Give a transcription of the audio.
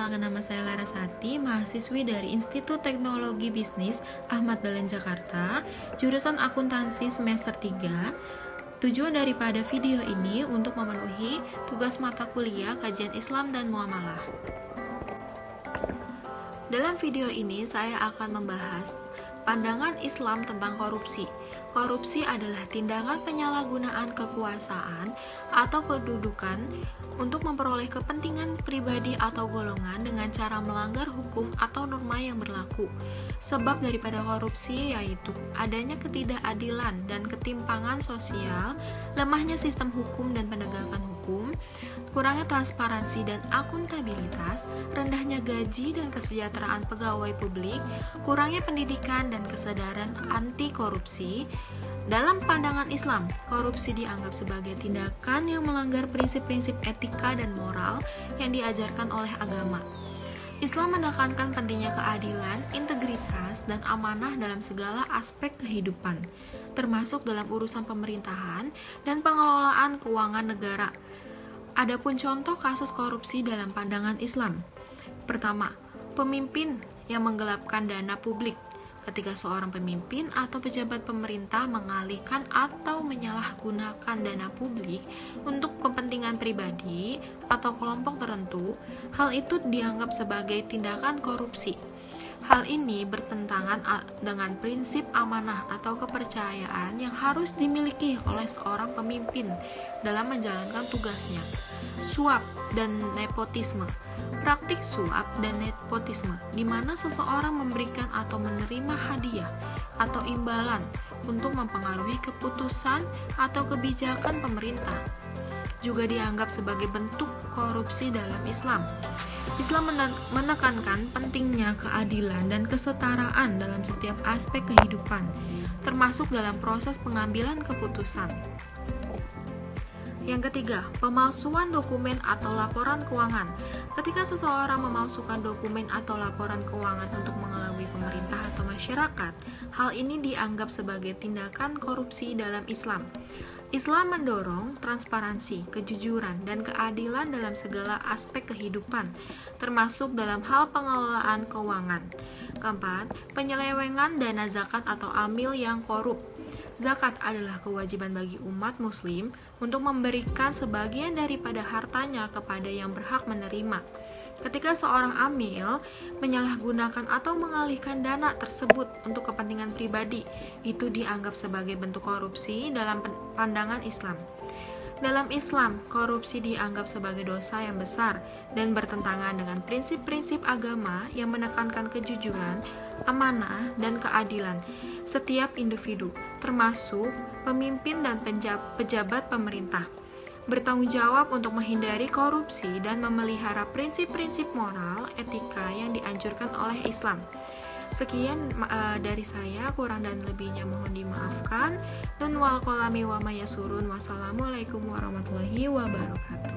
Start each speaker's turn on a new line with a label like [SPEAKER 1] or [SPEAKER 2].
[SPEAKER 1] perkenalkan, nama saya Larasati, mahasiswi dari Institut Teknologi Bisnis Ahmad Dahlan Jakarta, jurusan akuntansi semester 3. Tujuan daripada video ini untuk memenuhi tugas mata kuliah kajian Islam dan Muamalah. Dalam video ini saya akan membahas pandangan Islam tentang korupsi. Korupsi adalah tindakan penyalahgunaan kekuasaan atau kedudukan untuk memperoleh kepentingan pribadi atau golongan dengan cara melanggar hukum atau norma yang berlaku. Sebab daripada korupsi yaitu adanya ketidakadilan dan ketimpangan sosial, lemahnya sistem hukum dan penegakan hukum, kurangnya transparansi dan akuntabilitas, rendahnya gaji dan kesejahteraan pegawai publik, kurangnya pendidikan dan kesadaran anti korupsi. Dalam pandangan Islam, korupsi dianggap sebagai tindakan yang melanggar prinsip-prinsip etika dan moral yang diajarkan oleh agama. Islam menekankan pentingnya keadilan, integritas, dan amanah dalam segala aspek kehidupan, termasuk dalam urusan pemerintahan dan pengelolaan keuangan negara. Adapun contoh kasus korupsi dalam pandangan Islam. Pertama, pemimpin yang menggelapkan dana publik. Ketika seorang pemimpin atau pejabat pemerintah mengalihkan atau menyalahgunakan dana publik untuk kepentingan pribadi atau kelompok tertentu, hal itu dianggap sebagai tindakan korupsi. Hal ini bertentangan dengan prinsip amanah atau kepercayaan yang harus dimiliki oleh seorang pemimpin dalam menjalankan tugasnya. Suap dan nepotisme. Praktik suap dan nepotisme, di mana seseorang memberikan atau menerima hadiah atau imbalan untuk mempengaruhi keputusan atau kebijakan pemerintah, juga dianggap sebagai bentuk korupsi dalam Islam. Islam menekankan pentingnya keadilan dan kesetaraan dalam setiap aspek kehidupan, termasuk dalam proses pengambilan keputusan. Yang ketiga, pemalsuan dokumen atau laporan keuangan. Ketika seseorang memalsukan dokumen atau laporan keuangan untuk mengelabui pemerintah atau masyarakat, hal ini dianggap sebagai tindakan korupsi dalam Islam. Islam mendorong transparansi, kejujuran, dan keadilan dalam segala aspek kehidupan, termasuk dalam hal pengelolaan keuangan. Keempat, penyelewengan dana zakat atau amil yang korup. Zakat adalah kewajiban bagi umat muslim untuk memberikan sebagian daripada hartanya kepada yang berhak menerima. Ketika seorang amil menyalahgunakan atau mengalihkan dana tersebut untuk kepentingan pribadi, itu dianggap sebagai bentuk korupsi dalam pandangan Islam. Dalam Islam, korupsi dianggap sebagai dosa yang besar dan bertentangan dengan prinsip-prinsip agama yang menekankan kejujuran, amanah, dan keadilan setiap individu, termasuk pemimpin dan pejabat pemerintah. Bertanggung jawab untuk menghindari korupsi dan memelihara prinsip-prinsip moral etika yang dianjurkan oleh Islam. Sekian dari saya, kurang dan lebihnya mohon dimaafkan. Dan wal qalami wa ma yasurun. Wassalamualaikum warahmatullahi wabarakatuh.